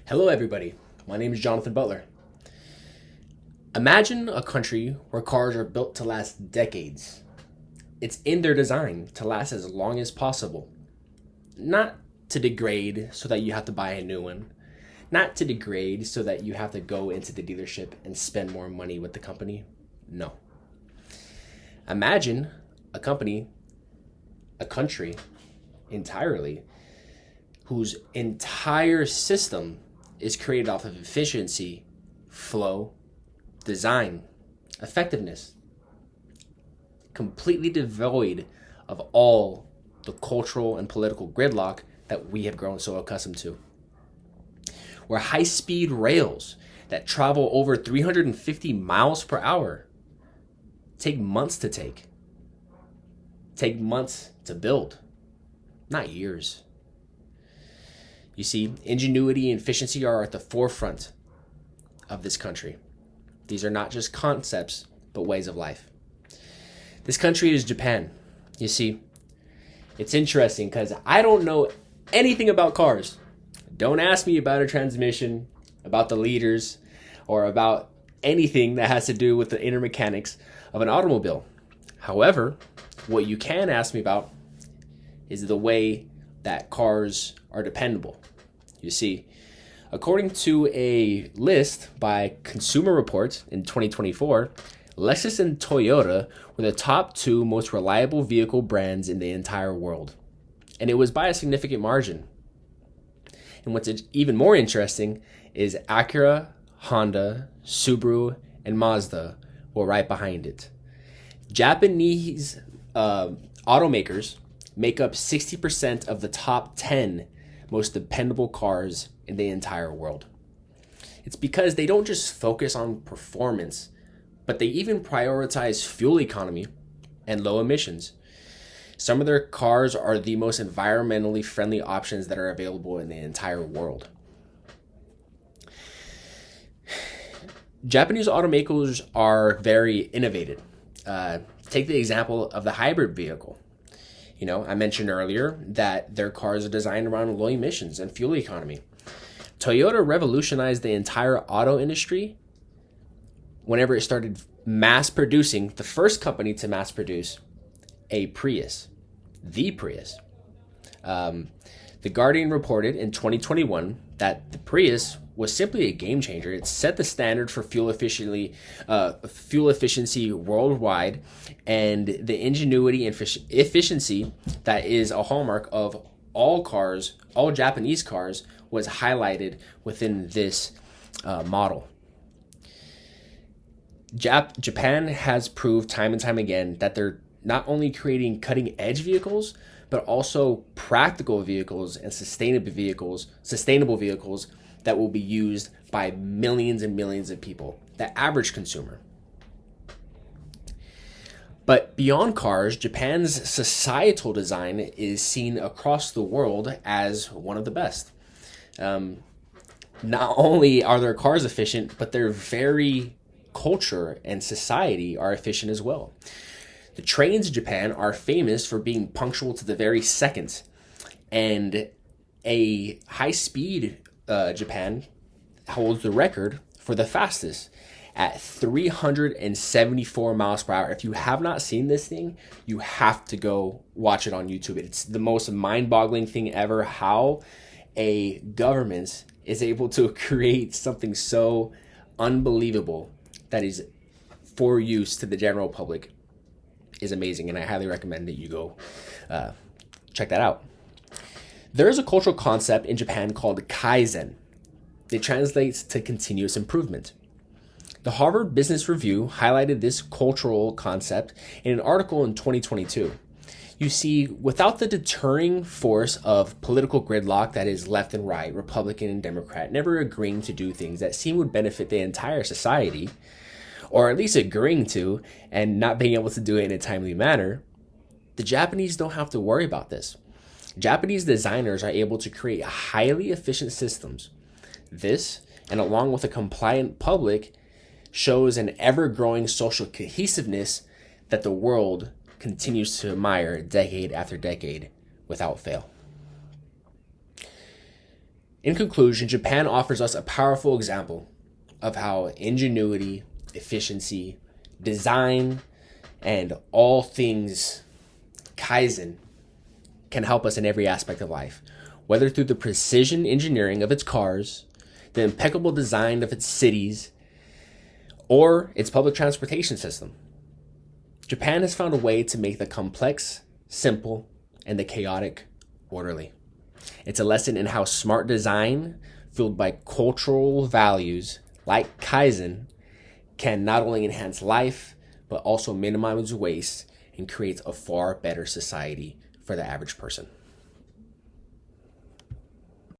Hello, everybody. My name is Jonathan Butler. Imagine a country where cars are built to last decades. It's in their design to last as long as possible. Not to degrade so that you have to buy a new one. Not to degrade so that you have to go into the dealership and spend more money with the company. No. Imagine a company, a country entirely, whose entire system is created off of efficiency, flow, design, effectiveness, completely devoid of all the cultural and political gridlock that we have grown so accustomed to. Where high-speed rails that travel over 350 miles per hour take months to take months to build, not years. You see, ingenuity and efficiency are at the forefront of this country. These are not just concepts, but ways of life. This country is Japan. You see, it's interesting because I don't know anything about cars. Don't ask me about a transmission, about the liters, or about anything that has to do with the inner mechanics of an automobile. However, what you can ask me about is the way that cars are dependable. You see, according to a list by Consumer Reports in 2024, Lexus and Toyota were the top two most reliable vehicle brands in the entire world. And it was by a significant margin. And what's even more interesting is Acura, Honda, Subaru, and Mazda were right behind it. Japanese automakers make up 60% of the top 10 most dependable cars in the entire world. It's because they don't just focus on performance, but they even prioritize fuel economy and low emissions. Some of their cars are the most environmentally friendly options that are available in the entire world. Japanese automakers are very innovative. Take the example of the hybrid vehicle. You know, I mentioned earlier that their cars are designed around low emissions and fuel economy. Toyota revolutionized the entire auto industry whenever it started mass producing, the first company to mass produce a Prius, the Prius. The Guardian reported in 2021 that the Prius was simply a game changer. It set the standard for fuel efficiency worldwide, and the ingenuity and efficiency that is a hallmark of all cars, all Japanese cars, was highlighted within this model. Japan has proved time and time again that they're not only creating cutting edge vehicles, but also practical vehicles and sustainable vehicles that will be used by millions and millions of people, the average consumer. But beyond cars, Japan's societal design is seen across the world as one of the best. Not only are their cars efficient, but their very culture and society are efficient as well. The trains in Japan are famous for being punctual to the very second, and a high-speed Japan holds the record for the fastest at 374 miles per hour. If you have not seen this thing, you have to go watch it on YouTube. It's the most mind-boggling thing ever, how a government is able to create something so unbelievable that is for use to the general public is amazing, and I highly recommend that you go check that out. There is a cultural concept in Japan called Kaizen. It translates to continuous improvement. The Harvard Business Review highlighted this cultural concept in an article in 2022. You see, without the deterring force of political gridlock that is left and right, Republican and Democrat, never agreeing to do things that seem would benefit the entire society, or at least agreeing to and not being able to do it in a timely manner, the Japanese don't have to worry about this. Japanese designers are able to create highly efficient systems. This, and along with a compliant public, shows an ever-growing social cohesiveness that the world continues to admire decade after decade without fail. In conclusion, Japan offers us a powerful example of how ingenuity, efficiency, design, and all things Kaizen can help us in every aspect of life, whether through the precision engineering of its cars, the impeccable design of its cities, or its public transportation system. Japan has found a way to make the complex simple and the chaotic orderly. It's a lesson in how smart design, fueled by cultural values like Kaizen, can not only enhance life, but also minimize waste and create a far better society for the average person.